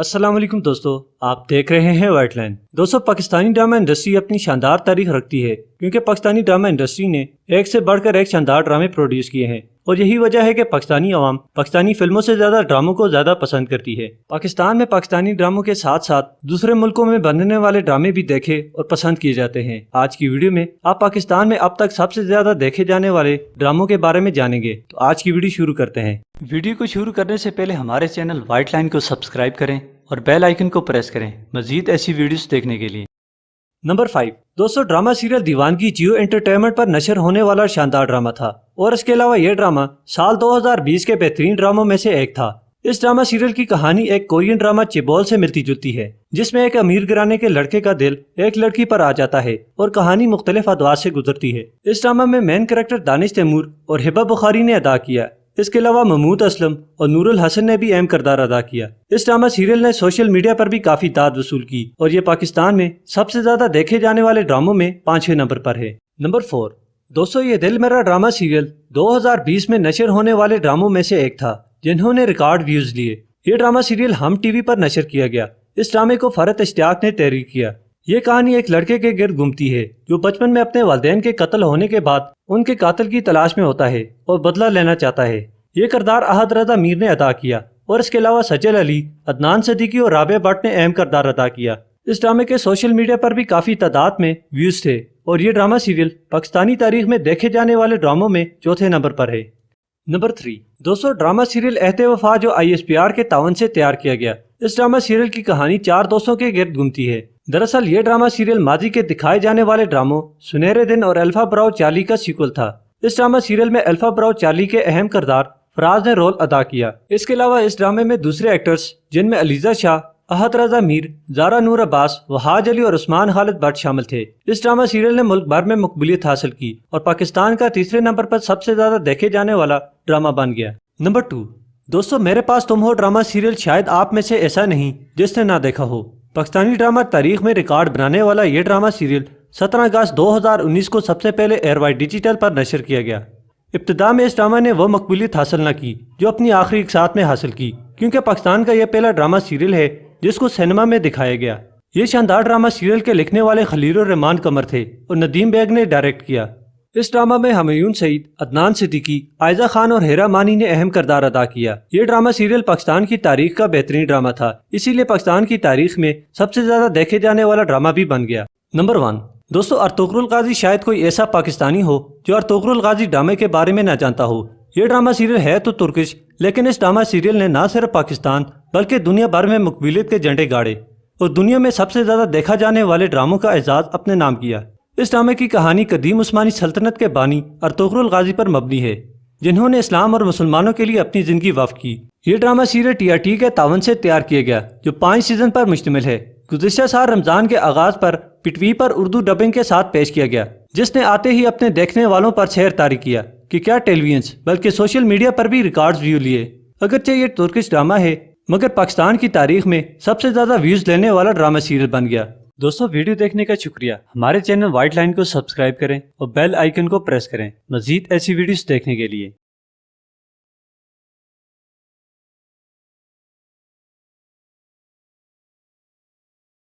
السلام علیکم دوستو، آپ دیکھ رہے ہیں وائٹ لائن۔ دوستو، پاکستانی ڈرامہ انڈسٹری اپنی شاندار تاریخ رکھتی ہے کیونکہ پاکستانی ڈرامہ انڈسٹری نے ایک سے بڑھ کر ایک شاندار ڈرامے پروڈیوس کیے ہیں، اور یہی وجہ ہے کہ پاکستانی عوام پاکستانی فلموں سے زیادہ ڈراموں کو زیادہ پسند کرتی ہے۔ پاکستان میں پاکستانی ڈراموں کے ساتھ ساتھ دوسرے ملکوں میں بننے والے ڈرامے بھی دیکھے اور پسند کیے جاتے ہیں۔ آج کی ویڈیو میں آپ پاکستان میں اب تک سب سے زیادہ دیکھے جانے والے ڈراموں کے بارے میں جانیں گے، تو آج کی ویڈیو شروع کرتے ہیں۔ ویڈیو کو شروع کرنے سے پہلے ہمارے چینل وائٹ لائن کو سبسکرائب کریں اور بیل آئیکن کو پریس کریں مزید ایسی ویڈیوز دیکھنے کے لیے۔ نمبر 5، دوستو، ڈرامہ سیریل دیوانگی جیو انٹرٹینمنٹ پر نشر ہونے والا شاندار ڈرامہ تھا، اور اس کے علاوہ یہ ڈرامہ سال 2020 کے بہترین ڈراموں میں سے ایک تھا۔ اس ڈرامہ سیریل کی کہانی ایک کورین ڈرامہ چیبول سے ملتی جلتی ہے، جس میں ایک امیر گھرانے کے لڑکے کا دل ایک لڑکی پر آ جاتا ہے اور کہانی مختلف ادوار سے گزرتی ہے۔ اس ڈرامہ میں مین کریکٹر دانش تیمور اور ہبہ بخاری نے ادا کیا۔ اس کے علاوہ محمود اسلم اور نور الحسن نے بھی اہم کردار ادا کیا۔ اس ڈرامہ سیریل نے سوشل میڈیا پر بھی کافی داد وصول کی، اور یہ پاکستان میں سب سے زیادہ دیکھے جانے والے ڈراموں میں 5ویں نمبر پر ہے۔ نمبر 4، دوستو، یہ دل میرا ڈرامہ سیریل 2020 میں نشر ہونے والے ڈراموں میں سے ایک تھا جنہوں نے ریکارڈ ویوز لیے۔ یہ ڈرامہ سیریل ہم ٹی وی پر نشر کیا گیا۔ اس ڈرامے کو فرحت اشتیاق نے تحریر کیا۔ یہ کہانی ایک لڑکے کے گرد گھومتی ہے جو بچپن میں اپنے والدین کے قتل ہونے کے بعد ان کے قاتل کی تلاش میں ہوتا ہے اور بدلہ لینا چاہتا ہے۔ یہ کردار احد رضا میر نے ادا کیا، اور اس کے علاوہ سجل علی، عدنان صدیقی اور رابعہ بٹ نے اہم کردار ادا کیا۔ اس ڈرامے کے سوشل میڈیا پر بھی کافی تعداد میں ویوز تھے، اور یہ ڈرامہ سیریل پاکستانی تاریخ میں دیکھے جانے والے ڈراموں میں 4تھے نمبر پر ہے۔ نمبر 3، دوستو، ڈرامہ سیریل عہد وفا جو ISPR کے تعاون سے تیار کیا گیا۔ اس ڈرامہ سیریل کی کہانی 4 دوستوں کے گرد گھومتی ہے۔ دراصل یہ ڈرامہ سیریل ماضی کے دکھائے جانے والے ڈراموں سنہرے دن اور الفا براؤ چارلی کا سیکول تھا۔ اس ڈرامہ سیریل میں الفا براؤ چارلی کے اہم کردار فراز نے رول ادا کیا۔ اس کے علاوہ اس ڈرامے میں دوسرے ایکٹرز جن میں علیزہ شاہ، احد رضا میر، زارا نور عباس، وحاج علی اور عثمان خالد بٹ شامل تھے۔ اس ڈرامہ سیریل نے ملک بھر میں مقبولیت حاصل کی اور پاکستان کا تیسرے نمبر پر سب سے زیادہ دیکھے جانے والا ڈرامہ بن گیا۔ نمبر 2، دوستو، میرے پاس تم ہو ڈرامہ سیریل شاید آپ میں سے ایسا نہیں جس نے نہ دیکھا ہو۔ پاکستانی ڈرامہ تاریخ میں ریکارڈ بنانے والا یہ ڈرامہ سیریل 17 اگست 2019 کو سب سے پہلے ایئر وائٹ ڈیجیٹل پر نشر کیا گیا۔ ابتدا میں اس ڈرامہ نے وہ مقبولیت حاصل نہ کی جو اپنی آخری اقساط میں حاصل کی، کیونکہ پاکستان کا یہ پہلا ڈرامہ سیریل ہے جس کو سینما میں دکھایا گیا۔ یہ شاندار ڈرامہ سیریل کے لکھنے والے خلیل الرحمان قمر تھے اور ندیم بیگ نے ڈائریکٹ کیا۔ اس ڈرامہ میں ہمیون سعید، عدنان صدیقی، عائزہ خان اور ہیرا مانی نے اہم کردار ادا کیا۔ یہ ڈرامہ سیریل پاکستان کی تاریخ کا بہترین ڈرامہ تھا، اسی لیے پاکستان کی تاریخ میں سب سے زیادہ دیکھے جانے والا ڈرامہ بھی بن گیا۔ نمبر 1، دوستو، ارطغرل الغازی شاید کوئی ایسا پاکستانی ہو جو ارطغرل الغازی ڈرامے کے بارے میں نہ جانتا ہو۔ یہ ڈرامہ سیریل ہے تو ترکش، لیکن اس ڈرامہ سیریل نے نہ صرف پاکستان بلکہ دنیا بھر میں مقبولیت کے جھنڈے گاڑے اور دنیا میں سب سے زیادہ دیکھا جانے والے ڈراموں کا اعزاز اپنے نام کیا۔ اس ڈرامے کی کہانی قدیم عثمانی سلطنت کے بانی ارطغرل الغازی پر مبنی ہے، جنہوں نے اسلام اور مسلمانوں کے لیے اپنی زندگی وقف کی۔ یہ ڈرامہ سیریل TRT کے تعاون سے تیار کیا گیا جو 5 سیزن پر مشتمل ہے۔ گزشتہ سال رمضان کے آغاز پر پٹوی پر اردو ڈبنگ کے ساتھ پیش کیا گیا، جس نے آتے ہی اپنے دیکھنے والوں پر شہر طاری کیا کہ کیا ٹیلی ویژن بلکہ سوشل میڈیا پر بھی ریکارڈز ویو لیے۔ اگرچہ یہ ترکش ڈرامہ ہے، مگر پاکستان کی تاریخ میں سب سے زیادہ ویوز لینے والا ڈرامہ سیریل بن گیا۔ دوستو، ویڈیو دیکھنے کا شکریہ۔ ہمارے چینل وائٹ لائن کو سبسکرائب کریں اور بیل آئیکن کو پریس کریں مزید ایسی ویڈیوز دیکھنے کے لیے۔